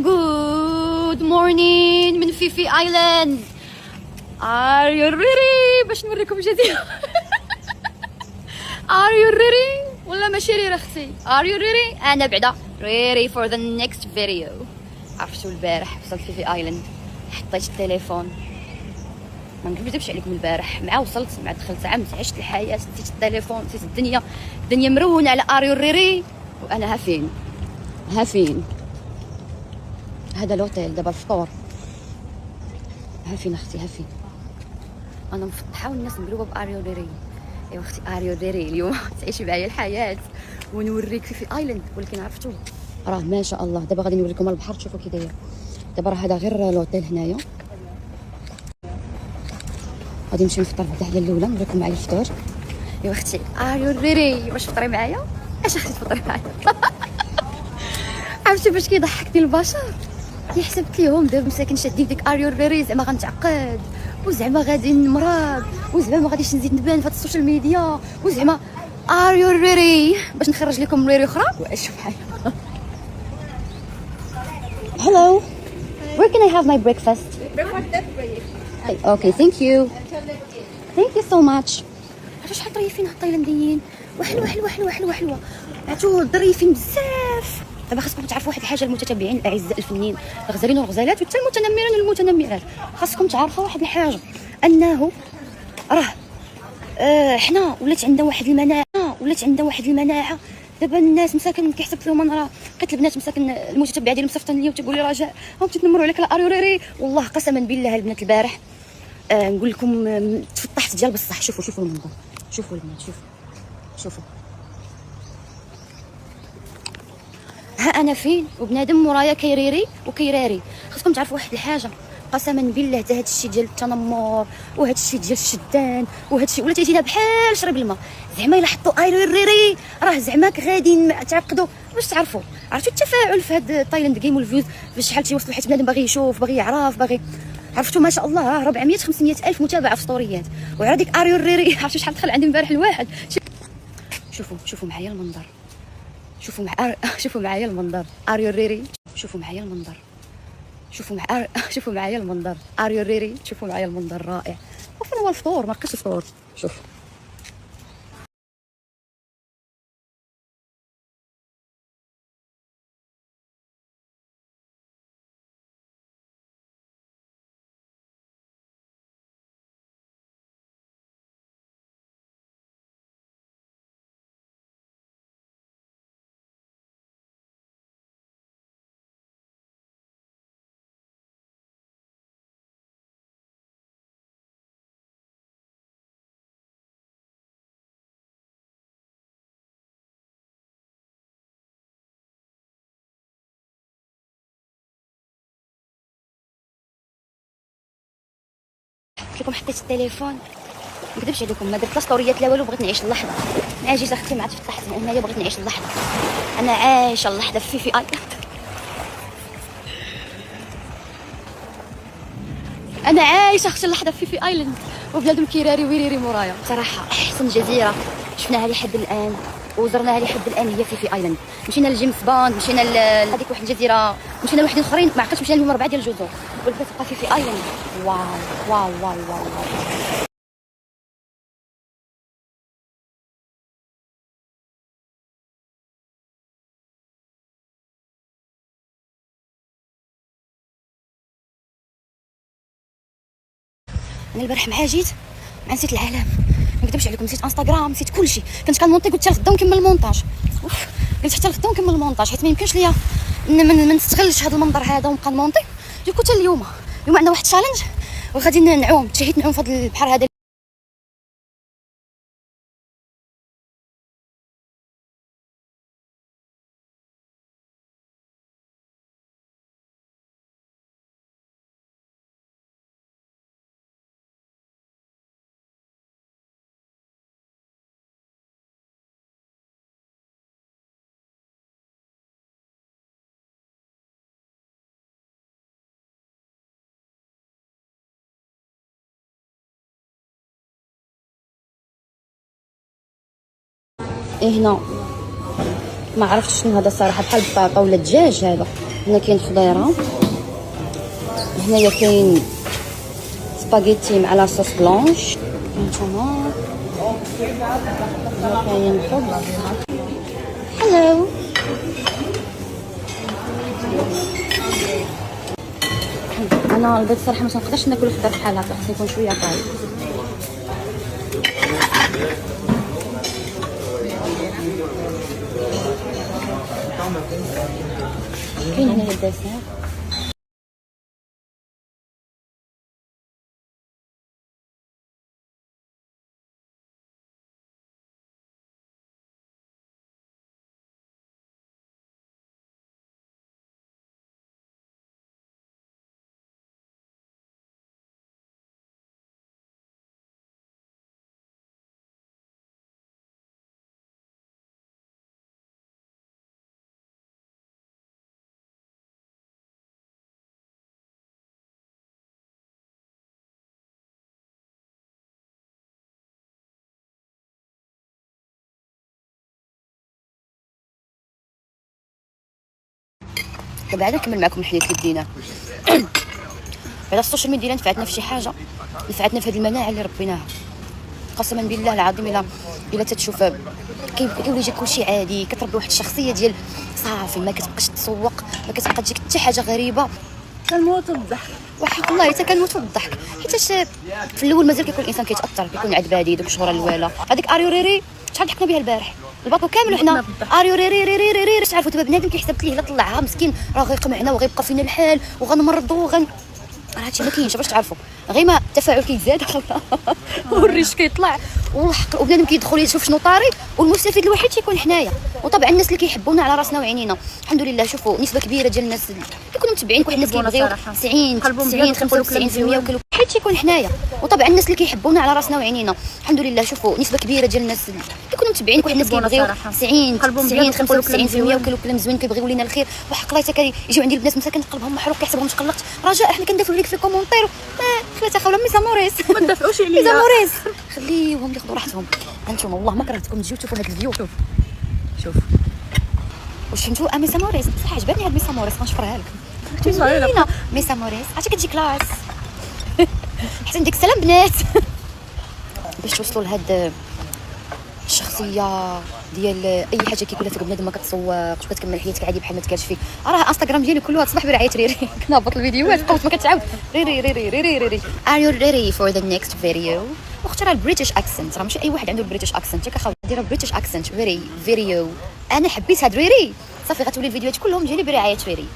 جود مورنين من فيفي ايلاند. ار يو ريدي باش نوريكم جزيره؟ ار يو ريدي ولا ماشي ريري اختي؟ ار يو ريدي؟ انا بعدا ريدي فور ذا نيكست فيديو. عرفتوا البارح وصلت فيفي ايلاند حطيت التليفون، ما نكذبش عليكم، البارح مع وصلت مع دخلت عمت عشت الحياه، نسيت التليفون، نسيت الدنيا مرونه على ار يو ريدي، وانا ها فين هذا لوتيل دابا الفطور. ها فين اختي؟ ها فين؟ انا مفطحه والناس مقلوبه باريو ريري. ايوا اختي اريو ريري اليوم تعيشي معايا الحياه ونوريك في ايلاند. ولكن عرفتوا راه ما شاء الله دابا غادي نوريكم البحر، تشوفوا كي داير. دابا راه هذا غير لوتيل هنايا، غادي نمشي نفطر بعدا على الاولى نوريكم معايا الفطور. ايوا اختي اريو ريري باش تفطري معايا. اش اختي تفطري معايا؟ عرفتي باش كيضحكني البشر؟ حسبت ليهم دابا مساكن شادين ديك اريو ريري زعما غنتعقد، وزعما غادي نمرض، وزعما ما غاديش نزيد نبان في هاد السوشيال ميديا، وزعما اريو ريري باش نخرج لكم ريري اخرى. وعيشوا معايا. Hello, where can I have my breakfast? Okay, thank you. Thank you so much. عرفتوا شحال ظريفين هاد التايلانديين؟ وحلوه حلوه حلوه حلوه حلوه، عرفتوا ظريفين بزاف. دابا خاصكم تعرفوا واحد الحاجه، المتتبعين الاعزاء الفنيين الغزالين والغزالات وحتى المتنمرين والمتنمرات، خاصكم تعرفوا واحد الحاجه، انه راه حنا ولات عندنا واحد المناعه. دابا الناس مساكن كيحسب فيهم انا راه لقيت البنات مساكن المتتبعه ديالهم مصيفطين ليا وتيقول لي رجاء هم تنمروا عليك الاريو ريري. والله قسما بالله البنات البارح نقول لكم تفطحت ديال بصح. شوفوا المنظر، شوفوا البنات، شوفوا ها انا فين وبنادم مورايا كيريري وكيراري. خاصكم تعرفوا واحد الحاجه، قسما بالله حتى هذا الشيء ديال التنمر وهذا الشيء ديال الشدان وهذا الشيء ولا تيجينا بحال شرب الماء. زعما الا حطوا ايريري راه زعما غادي تعقدوا. باش تعرفوا عرفتوا التفاعل في هاد تايلاند جيم والفيوز شحال تيوصلوا، حيت بنادم باغي يشوف، باغي يعرف، باغي عرفتوا ما شاء الله 400 500 الف متابعه في ستوريات. وعلى ديك اريري عرفتوا شحال دخل عندي امبارح الواحد. شوفوا معايا المنظر، شوفوا معايا المنظر اريو ريري، شوفوا معايا المنظر، شوفوا معايا المنظر اريو ريري، شوفوا معايا المنظر رائع. وفين هو الفطور؟ ما لقيتش الفطور. شوف لكم حطيت التليفون، ما نكذبش عليكم ما درت لا ستوريات لا والو، بغيت نعيش اللحظه. انا جيت اختي مع تفتحت هنايا، بغيت نعيش اللحظه. انا عايشه اللحظه في ايلاند. انا عايشه اختي اللحظه في ايلاند، وبنادم كيراري ويريري مورايا. صراحه احسن جزيره شفناها لحد الان وزرناها لحد الان هي في ايلاند. مشينا لجيمس بوند، مشينا لهذيك واحد الجزيره، مشينا لوحدين اخرين ما عقلتش، مشينا لهم 4 ديال الجزر، ولكن تبقى في ايلاند. واو واو واو واو, واو. انا البارح مع جيت مع نسيت العالم، ما نكذبش عليكم، نسيت انستغرام، نسيت كلشي. كنت كنمونطي قلت حتى الغدا ونكمل المونتاج. قلت حتى الغدا ونكمل المونتاج، حيت ما يمكنش ليا ما نستغلش هذا المنظر هذا ونبقى نمونطي. دوكو حتى اليوم عندنا واحد التشالنج وغادي نعوم، تشهيت نعوم في هذا البحر هذا. هنا ما عرفتش شنو هذا الصراحه، بحال بطاطا ولا دجاج هذا. هنا كاين خضيره، هنايا كاين سباغيتي مع لاصوص بلونش، هانتوما هنا كاين خبز. هلو انا البيض صراحه ما نقدرش ناكل خضر بحال هكا، خصني يكون شويه طايب. كاين هنا الدسر. دابا عاد نكمل معكم الحديث اللي بديناه. بعد السوشيال ميديا نفعتنا في شي حاجه، نفعتنا في هذه المناعه اللي ربيناها. قسما بالله العظيم الا تتشوف كيولي يجيك كلشي عادي، كتربي واحد الشخصيه ديال صافي، ما كتبقاش تسوق، ما كتبقى تجيك حتى حاجه غريبه. كنموتوا بالضحك وحق الله حتى كنموتوا بالضحك، حيتاش في الاول مازال كيكون الانسان كيتاثر، كيكون عاد بادي دوك الشهور الاولى. هذيك اريوريري شحال ضحكنا بها البارح، الباطو كامل وحنا اريوريري ري ري ري. تعرفوا دابا بنادم كيحسب ليه الا طلعها مسكين راه غيقمعنا وغيبقى فينا الحال وغنمرضوا راه هادشي ما كاينش باش تعرفوا، غير ما التفاعل كيزاد والريش كيطلع والحق، وبنادم كيدخل يشوف شنو طاري، والمستفيد الوحيد تيكون حنايا. وطبعا الناس اللي كيحبونا على راسنا وعينينا الحمد لله. شوفوا نسبه كبيره ديال الناس كيكونوا متبعين، واحد الناس كيبغيو 90 95% وكل حيت تيكون حنايا. وطبعا الناس اللي كيحبونا على راسنا وعينينا الحمد لله. شوفوا نسبه كبيره ديال الناس كيكونوا متبعين، واحد الناس كيبغيو 90 95% وكل كلام زوين كيبغيو لينا الخير. وحق الله حتى كيجيو عندي البنات مساكن قلبهم محروق كيحسبهم تقلقت. رجاء حنا كندافعوا لك في الكومونتير، خليتها خوله ميسا موريس ما تدافعوش عليا ميسا موريس، خليهم ياخذوا راحتهم. انتم والله ما كرهتكم تجيو تشوفوا هذا الفيديو. شوف واش فهمتوا ميسا موريس؟ بصح عجباني هاد ميسا موريس، غنشفرها لك. زوينه ميسا موريس، عرفتي كتجي كلاس. حسن ديك السلام بنات. باش توصلوا لهاد الشخصيه ديال اي حاجه كيقولها فيك بنادم ما كتسوقش وكتكمل حياتك عادي بحال ما تكالش فيه. راه انستغرام ديالي كله تصبح برعايه ريري. كنهبط الفيديوهات قوت ما كتعاود ريري ريري ريري ريري. Are you ready for the next video؟ واختي راه البريتيش اكسنت، راه ماشي اي واحد عنده البريتيش اكسنت. ياك اخا دير البريتيش اكسنت فيديو. انا حبيت هاد ريري صافي، غتولي الفيديوهات كلهم ديالي برعايه ريري.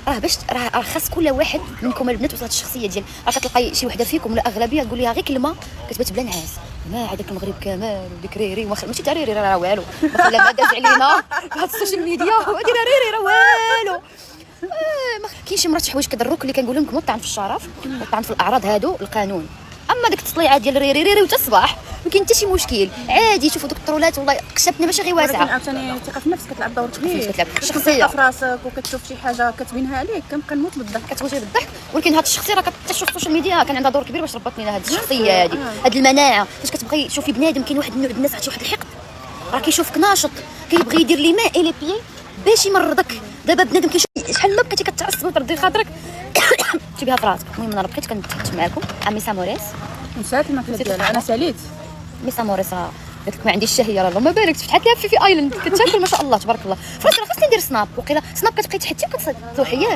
راه باش راه خاص كل واحد منكم البنات وصلت الشخصيه ديال، راه كتلقاي شي وحده فيكم ولا اغلبيه تقول لها غير كلمه كتبات بلا نعاس، ما هذاك المغرب كمال وديك ريري ماشي تاع ريري راه والو، ما خلا ما داز علينا هاد السوشيال ميديا ودير ريري راه والو. كاين شي مرات حوايج كضروك اللي كنقول لهم الطعن في الشرف والطعن في الاعراض، هادو القانون. اما ديك التصليعات ديال ريري ريري وتا الصباح ما كاين حتى شي مشكل عادي. شوفوا دوك الطرولات والله قشبتنا ماشي غير واسعه. عاوتاني الثقه في النفس كتلعب دور كبير، كتلعب الشخصيه في راسك وكتشوف شي حاجه كتبينها عليك كنبقى نموت بالضحك، كتوجه بالضحك. ولكن هاد الشخصيه راه كتشوف السوشيال ميديا كان عندها دور كبير باش ربطني لهاد الشخصيه هادي، هاد المناعه. فاش كتبغي تشوفي بنادم كاين واحد النوع ديال الناس عرفتي واحد الحقد، راه كيشوفك ناشط كيبغي يدير لي ماء لي بيي باش يمرضك. دابا بنادم كيشوف شحال ما بقيتي كتعصب وتردي خاطرك تجيبها في راسك. المهم انا بقيت كنتحدث معكم عن ميسا موريس. نسات الماكله ديالها، انا ساليت ميسا موريس راه قلت لك ما عنديش الشهيه، راه ما بالك فتحت لها في ايلاند كتاكل ما شاء الله تبارك الله. فراسي راه خاصني ندير سناب، وقيله سناب كتبقاي تحتي وكتصوحي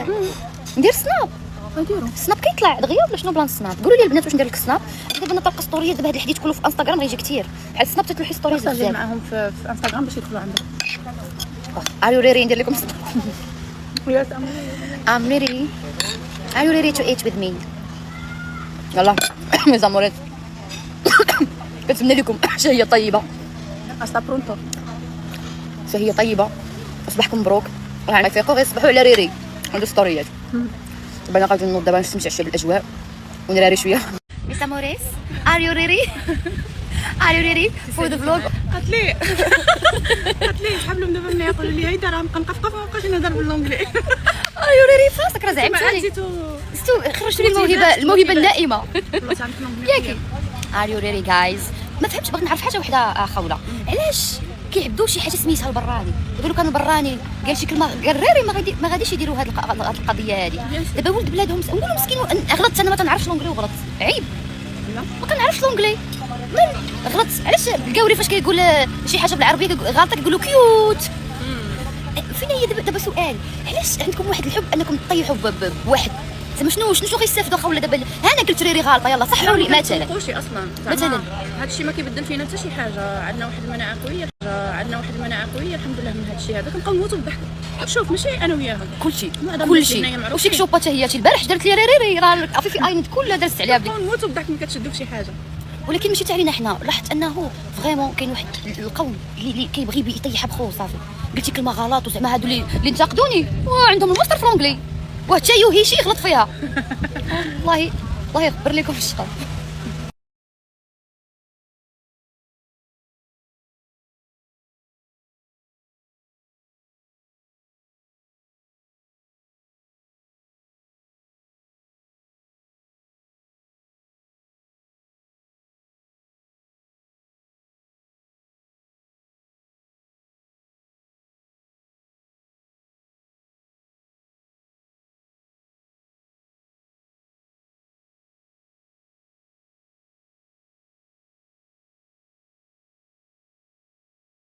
ندير سناب. نديرو السناب كيطلع دغيا ولا شنو بلان السناب؟ قولوا لي البنات واش ندير لك السناب. دابا انا طلق ستوريات دابا هاد الحديث كله في انستغرام غيجي كثير، بحال السناب تتلوحي ستوريز بزاف معاهم في انستغرام باش يدخلوا عندك. اريو ريري ندير لكم سناب. يا I'm ready. Are you ready to eat with me؟ يلا ميزا موريت كنتمنى لكم شهية طيبة. استا برونتو شهية طيبة، صباحكم مبروك. راه ما يفيقوا غير يصبحوا على ريري عنده ستوريات. دابا انا غادي نوض دابا نستمتع شويه بالاجواء ونراري شويه. ميسا موريس are you ready؟ are you ready for the vlog؟ قالت لي شحال دابا ملي يقولوا لي هيدا راه نبقى نقفقف وما بقاش نهضر بالونجلي. are you ready فاسك راه زعمتي خرجتوا لي الموهبه النائمه ياكي. are you ready guys؟ ما فهمتش، بغيت نعرف حاجه وحده خوله، علاش كيعبدوا شي حاجه سميتها البراني، يقولوا كان البراني قال شي كلمه قريري ما غاديش يديروا هذه القضيه هذه. دابا ولد بلادهم نقولوا مسكين غلطت انا ما تنعرفش لونجلي وغلطت عيب لا ما كنعرفش لونجلي غلطت. علاش الكاوري فاش كيقول شي حاجه بالعربيه غلطه كيقولوا كيوت. فين هي دابا سؤال، علاش عندكم واحد الحب انكم تطيحوا بواحد زعما شنو غيستافدوا خوله دابا؟ انا قلت ريري غلطه يلا صحوا لي مثلا كنقولوش اصلا مثلا هذا الشيء ما كيبدل فينا حتى شي حاجه. عندنا واحد المناعه قويه، الحمد لله من هذا الشيء هذا كنبقاو نموتوا بالضحك. شوف ماشي انا وياهم كلشي معظم وشي كشوبه حتى هي البارح درت لي ريري راه عرفتي في اينت كلها درت عليها بلي نموتوا بالضحك ملي كتشدوا في شي حاجه. ولكن ماشي تاع علينا حنا. لاحظت انه فريمون كاين واحد القوم اللي كيبغي يطيحها بخو صافي قلتي كلمه غلط وزعما هادو اللي انتقدوني عندهم الماستر فرونجلي وحتى يوهيشي يغلط فيها. والله يغفر لكم الشر.